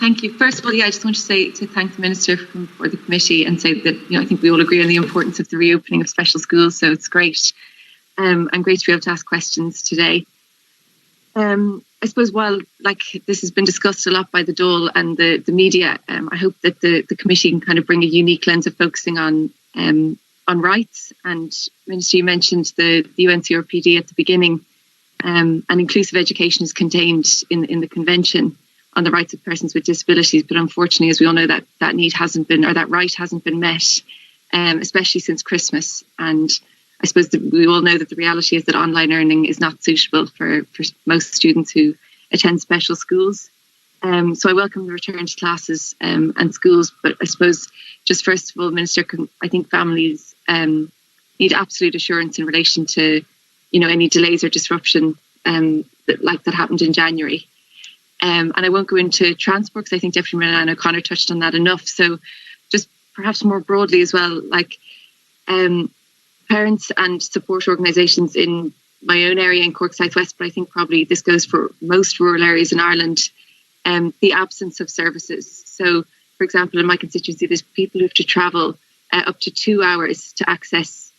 Thank you. First of all, I just want to thank the Minister for the committee and say that I think we all agree on the importance of the reopening of special schools. So it's great. I'm great to be able to ask questions today. I suppose while this has been discussed a lot by the Dáil and the media, I hope that the committee can kind of bring a unique lens of focusing on rights. And Minister, you mentioned the UNCRPD at the beginning, and inclusive education is contained in the Convention on the Rights of Persons with Disabilities. But unfortunately, as we all know, that need hasn't been, or that right hasn't been met, especially since Christmas. And I suppose that we all know that the reality is that online learning is not suitable for most students who attend special schools. So I welcome the return to classes and schools, but I suppose just first of all, Minister, I think families need absolute assurance in relation to any delays or disruption that happened in January. And I won't go into transport because I think Deputy Minister O'Connor touched on that enough. So just perhaps more broadly as well, parents and support organisations in my own area in Cork Southwest, but I think probably this goes for most rural areas in Ireland, the absence of services. So, for example, in my constituency, there's people who have to travel up to 2 hours to access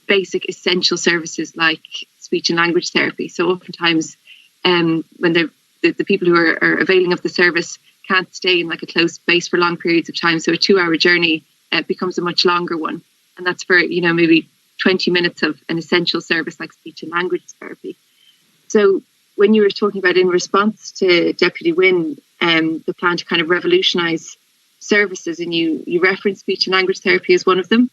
basic essential services like speech and language therapy. So oftentimes when the people who are availing of the service can't stay in a close space for long periods of time. So a 2-hour journey becomes a much longer one. And that's for, maybe 20 minutes of an essential service like speech and language therapy. So when you were talking about in response to Deputy Wynne, the plan to kind of revolutionise services, and you referenced speech and language therapy as one of them,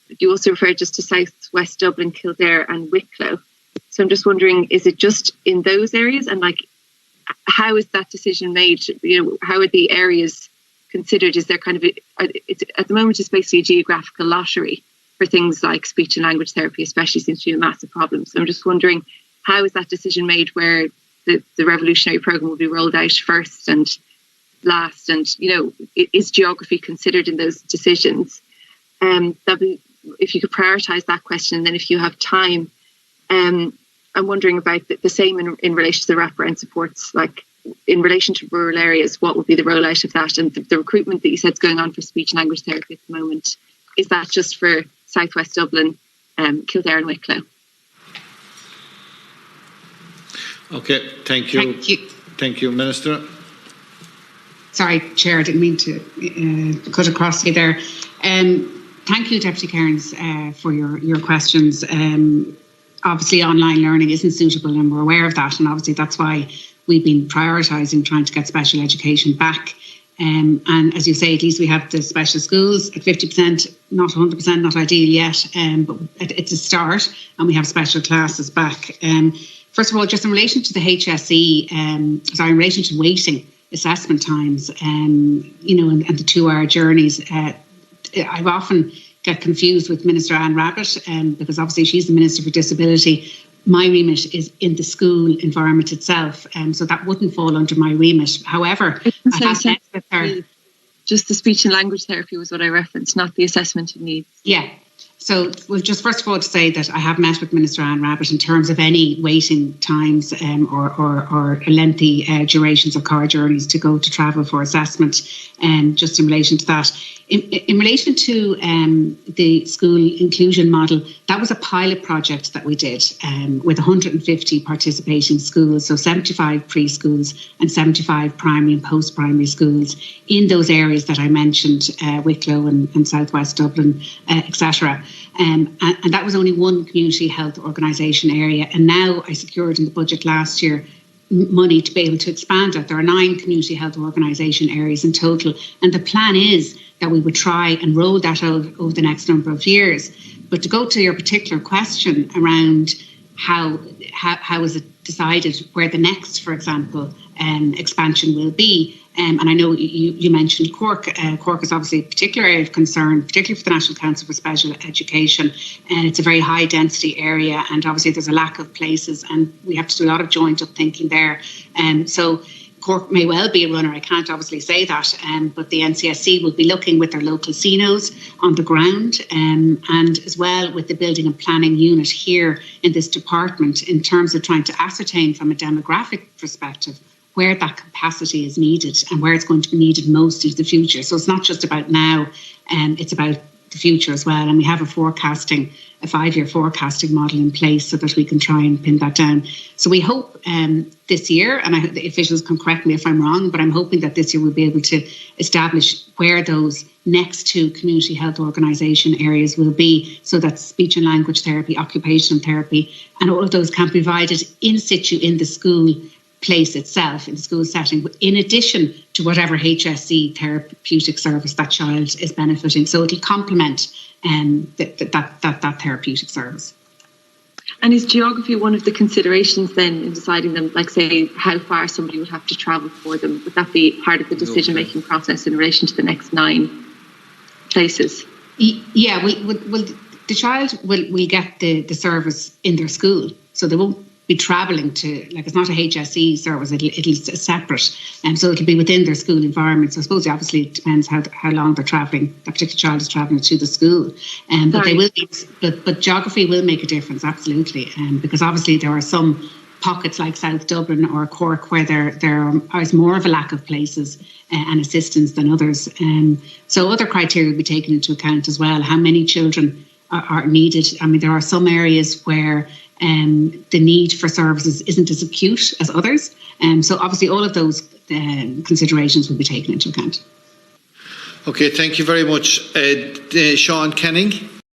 but you also referred just to South West Dublin, Kildare and Wicklow. So I'm just wondering, is it just in those areas? And how is that decision made? How are the areas considered? Is there kind of, at the moment it's basically a geographical lottery for things like speech and language therapy, especially since you have a massive problem. So I'm just wondering, how is that decision made where the revolutionary programme will be rolled out first and last? And, is geography considered in those decisions? If you could prioritise that question, and then if you have time, I'm wondering about the same in relation to the wraparound supports, in relation to rural areas, what would be the rollout of that? And the recruitment that you said is going on for speech and language therapy at the moment, is that just for South West Dublin, Kildare and Wicklow? Okay, thank you. Thank you, Minister. Sorry, Chair, I didn't mean to cut across you there. Thank you, Deputy Cairns, for your questions. Obviously, online learning isn't suitable, and we're aware of that. And obviously, that's why we've been prioritising trying to get special education back. And as you say, at least we have the special schools at 50%, not 100%, not ideal yet, but it's a start, and we have special classes back. First of all, just in relation to the HSE, in relation to waiting assessment times, and the 2-hour journeys, I've often get confused with Minister Anne Rabbitte, because obviously she's the Minister for Disability. My remit is in the school environment itself, so that wouldn't fall under my remit. However, I have met with her. Just the speech and language therapy was what I referenced, not the assessment of needs. Yeah. So, well, just first of all to say that I have met with Minister Anne Rabbitte in terms of any waiting times or lengthy durations of car journeys to go to travel for assessment, just in relation to that. In relation to the school inclusion model, that was a pilot project that we did with 150 participating schools, so 75 preschools and 75 primary and post-primary schools in those areas that I mentioned, Wicklow and South West Dublin, etc. And that was only one community health organisation area. And now I secured in the budget last year money to be able to expand it. There are 9 community health organisation areas in total. And the plan is that we would try and roll that out over the next number of years. But to go to your particular question around how is it decided where the next, for example, expansion will be, and I know you mentioned Cork. Cork is obviously a particular area of concern, particularly for the National Council for Special Education, and it's a very high density area, and obviously there's a lack of places, and we have to do a lot of joint up thinking there. So Cork may well be a runner, I can't obviously say that, but the NCSC will be looking with their local CNOs on the ground, and as well with the building and planning unit here in this department in terms of trying to ascertain from a demographic perspective where that capacity is needed and where it's going to be needed most into the future. So it's not just about now, it's about the future as well. And we have a 5-year forecasting model in place so that we can try and pin that down. So we hope this year, and the officials can correct me if I'm wrong, but I'm hoping that this year we'll be able to establish where those next 2 community health organisation areas will be, so that speech and language therapy, occupational therapy, and all of those can be provided in situ in the school place itself, in the school setting, in addition to whatever HSE therapeutic service that child is benefiting. So it'll complement that therapeutic service. And is geography one of the considerations then in deciding them, like say how far somebody would have to travel for them? Would that be part of the decision-making process in relation to the next 9 places? Yeah, the child will get the service in their school, so they won't be travelling to, like, it's not a HSE service, it'll separate, and so it'll be within their school environment. So I suppose obviously it depends how long they're travelling, that particular child is travelling to the school, but they will be, but geography will make a difference, absolutely, because obviously there are some pockets like South Dublin or Cork where there is more of a lack of places and assistance than others, so other criteria will be taken into account as well. How many children are needed? I mean, there are some areas where the need for services isn't as acute as others. So obviously all of those considerations will be taken into account. Okay, thank you very much. Sean Kenning.